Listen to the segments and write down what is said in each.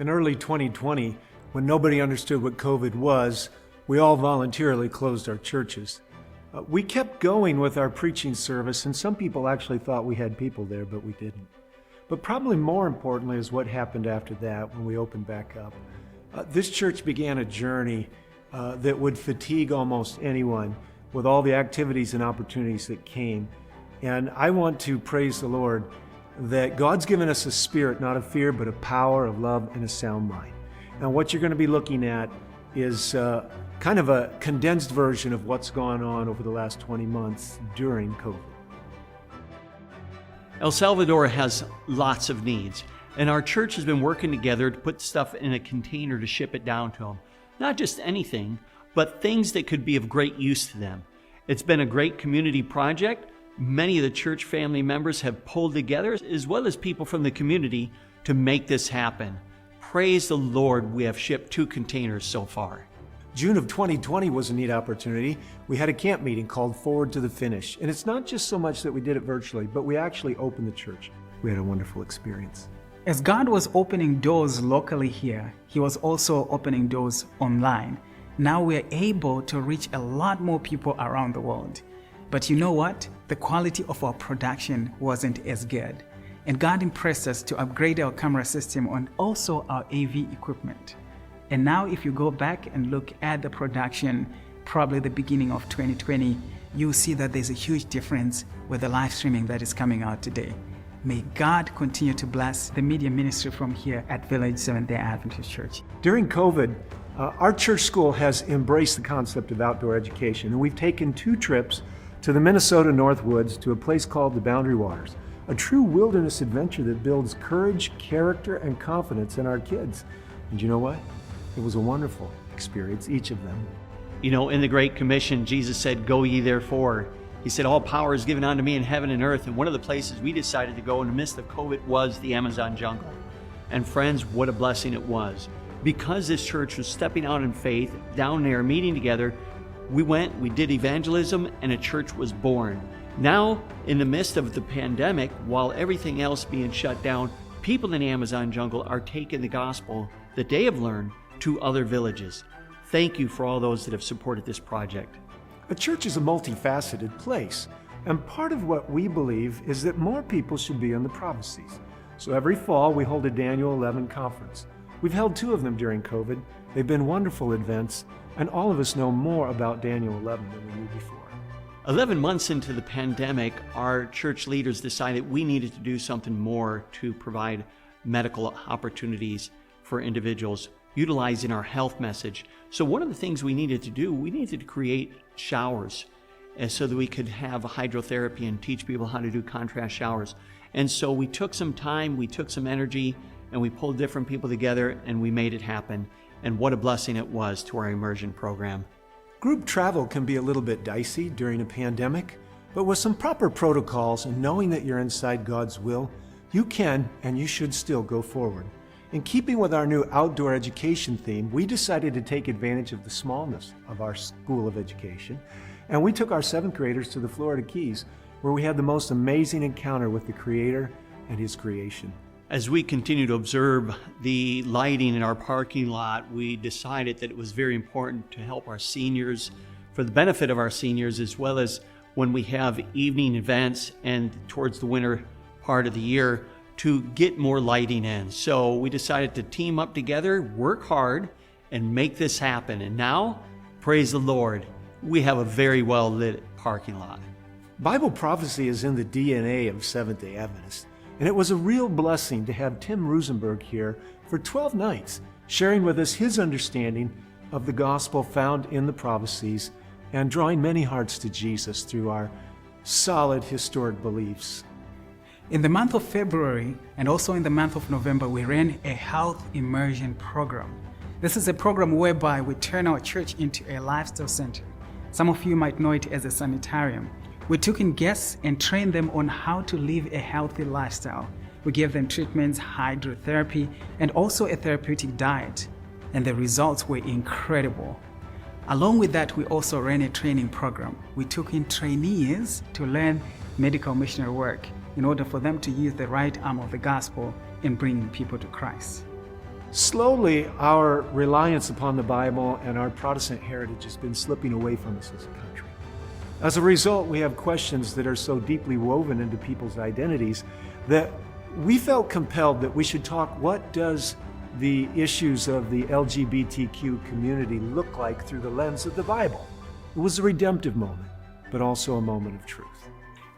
In early 2020, when nobody understood what COVID was, we all voluntarily closed our churches. We kept going with our preaching service, and some people actually thought we had people there, but we didn't. But probably more importantly is what happened after that when we opened back up. This church began a journey that would fatigue almost anyone with all the activities and opportunities that came. And I want to praise the Lord that God's given us a spirit, not of fear, but of power, of love, and a sound mind. And what you're going to be looking at is kind of a condensed version of what's gone on over the last 20 months during COVID. El Salvador has lots of needs, and our church has been working together to put stuff in a container to ship it down to them. Not just anything, but things that could be of great use to them. It's been a great community project. Many of the church family members have pulled together, as well as people from the community, to make this happen. Praise the Lord, we have shipped 2 containers so far. June of 2020 was a neat opportunity. We had a camp meeting called Forward to the Finish. And it's not just so much that we did it virtually, but we actually opened the church. We had a wonderful experience. As God was opening doors locally here, He was also opening doors online. Now we're able to reach a lot more people around the world. But you know what? The quality of our production wasn't as good. And God impressed us to upgrade our camera system and also our AV equipment. And now if you go back and look at the production, probably the beginning of 2020, you'll see that there's a huge difference with the live streaming that is coming out today. May God continue to bless the media ministry from here at Village Seventh-day Adventist Church. During COVID, our church school has embraced the concept of outdoor education, and we've taken 2 trips to the Minnesota Northwoods to a place called the Boundary Waters, a true wilderness adventure that builds courage, character, and confidence in our kids. And you know what? It was a wonderful experience, each of them. You know, in the Great Commission, Jesus said, "Go ye therefore." He said, "All power is given unto me in heaven and earth." And one of the places we decided to go in the midst of COVID was the Amazon jungle. And friends, what a blessing it was. Because this church was stepping out in faith, down there, meeting together, we went, we did evangelism, and a church was born. Now, in the midst of the pandemic, while everything else being shut down, people in the Amazon jungle are taking the gospel that they have learned to other villages. Thank you for all those that have supported this project. A church is a multifaceted place, and part of what we believe is that more people should be in the prophecies. So every fall we hold a Daniel 11 conference. We've held 2 of them during COVID. They've been wonderful events, and all of us know more about Daniel 11 than we knew before. 11 months into the pandemic, our church leaders decided we needed to do something more to provide medical opportunities for individuals, utilizing our health message. So one of the things we needed to do, we needed to create showers so that we could have hydrotherapy and teach people how to do contrast showers. And so we took some time, we took some energy, and we pulled different people together, and we made it happen. And what a blessing it was to our Immersion program. Group travel can be a little bit dicey during a pandemic, but with some proper protocols and knowing that you're inside God's will, you can and you should still go forward. In keeping with our new outdoor education theme, we decided to take advantage of the smallness of our School of Education, and we took our 7th graders to the Florida Keys, where we had the most amazing encounter with the Creator and His creation. As we continue to observe the lighting in our parking lot, we decided that it was very important to help our seniors, for the benefit of our seniors, as well as when we have evening events and towards the winter part of the year, to get more lighting in. So we decided to team up together, work hard, and make this happen. And now, praise the Lord, we have a very well lit parking lot. Bible prophecy is in the DNA of Seventh-day Adventists, and it was a real blessing to have Tim Rosenberg here for 12 nights, sharing with us his understanding of the gospel found in the prophecies and drawing many hearts to Jesus through our solid historic beliefs. In the month of February and also in the month of November, we ran a health immersion program. This is a program whereby we turn our church into a lifestyle center. Some of you might know it as a sanitarium. We took in guests and trained them on how to live a healthy lifestyle. We gave them treatments, hydrotherapy, and also a therapeutic diet. And the results were incredible. Along with that, we also ran a training program. We took in trainees to learn medical missionary work in order for them to use the right arm of the gospel in bringing people to Christ. Slowly, our reliance upon the Bible and our Protestant heritage has been slipping away from us as a country. As a result, we have questions that are so deeply woven into people's identities that we felt compelled that we should talk, what does the issues of the LGBTQ community look like through the lens of the Bible? It was a redemptive moment, but also a moment of truth.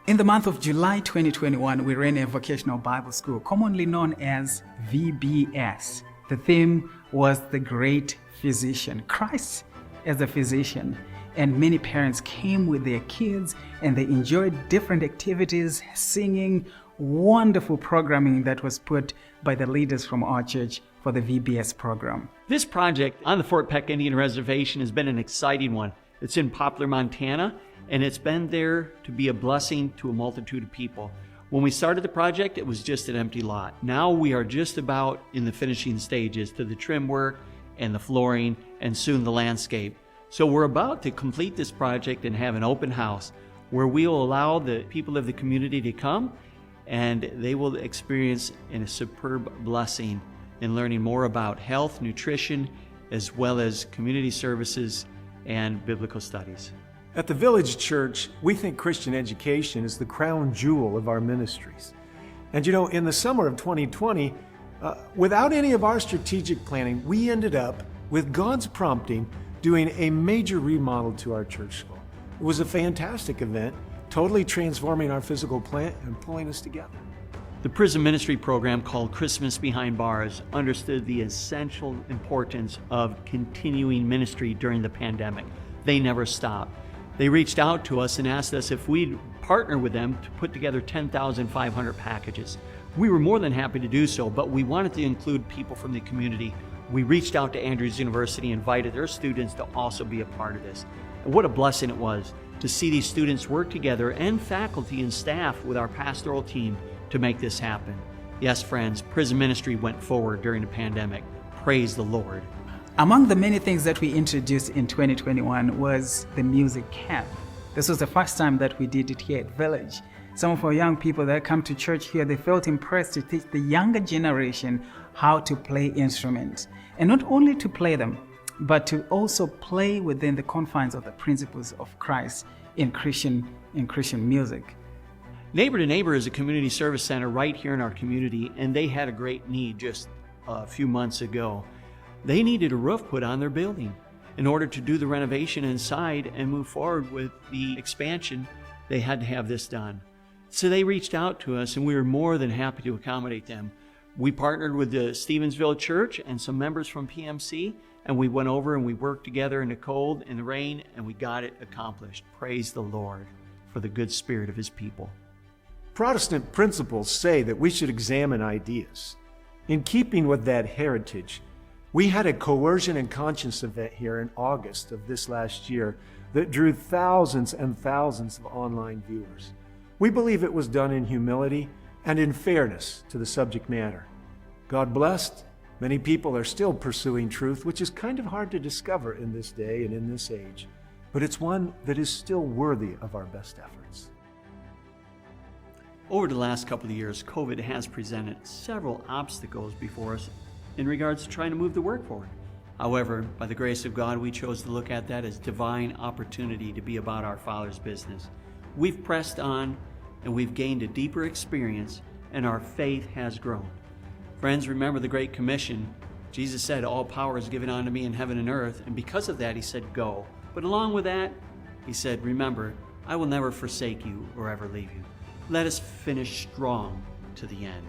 In the month of July 2021, we ran a vocational Bible school, commonly known as VBS. The theme was the great physician, Christ as a physician. And many parents came with their kids and they enjoyed different activities, singing, wonderful programming that was put by the leaders from our church for the VBS program. This project on the Fort Peck Indian Reservation has been an exciting one. It's in Poplar, Montana, and it's been there to be a blessing to a multitude of people. When we started the project, it was just an empty lot. Now we are just about in the finishing stages to the trim work and the flooring and soon the landscape. So we're about to complete this project and have an open house where we will allow the people of the community to come and they will experience a superb blessing in learning more about health, nutrition, as well as community services and biblical studies. At the Village Church, we think Christian education is the crown jewel of our ministries. And in the summer of 2020, without any of our strategic planning, we ended up, with God's prompting, doing a major remodel to our church school. It was a fantastic event, totally transforming our physical plant and pulling us together. The prison ministry program called Christmas Behind Bars understood the essential importance of continuing ministry during the pandemic. They never stopped. They reached out to us and asked us if we'd partner with them to put together 10,500 packages. We were more than happy to do so, but we wanted to include people from the community. We reached out to Andrews University and invited their students to also be a part of this. And what a blessing it was to see these students work together and faculty and staff with our pastoral team to make this happen. Yes, friends, prison ministry went forward during the pandemic. Praise the Lord. Among the many things that we introduced in 2021 was the music camp. This was the first time that we did it here at Village. Some of our young people that come to church here, they felt impressed to teach the younger generation how to play instruments. And not only to play them, but to also play within the confines of the principles of Christ in Christian music. Neighbor to Neighbor is a community service center right here in our community, and they had a great need just a few months ago. They needed a roof put on their building. In order to do the renovation inside and move forward with the expansion, they had to have this done. So they reached out to us and we were more than happy to accommodate them. We partnered with the Stevensville Church and some members from PMC, and we went over and we worked together in the cold, in the rain, and we got it accomplished. Praise the Lord for the good spirit of His people. Protestant principles say that we should examine ideas. In keeping with that heritage, we had a coercion and conscience event here in August of this last year that drew thousands and thousands of online viewers. We believe it was done in humility and in fairness to the subject matter. God blessed, many people are still pursuing truth, which is kind of hard to discover in this day and in this age, but it's one that is still worthy of our best efforts. Over the last couple of years, COVID has presented several obstacles before us in regards to trying to move the work forward. However, by the grace of God, we chose to look at that as divine opportunity to be about our Father's business. We've pressed on and we've gained a deeper experience, and our faith has grown. Friends, remember the Great Commission. Jesus said, "All power is given unto me in heaven and earth," and because of that, He said, "Go." But along with that, He said, "Remember, I will never forsake you or ever leave you." Let us finish strong to the end.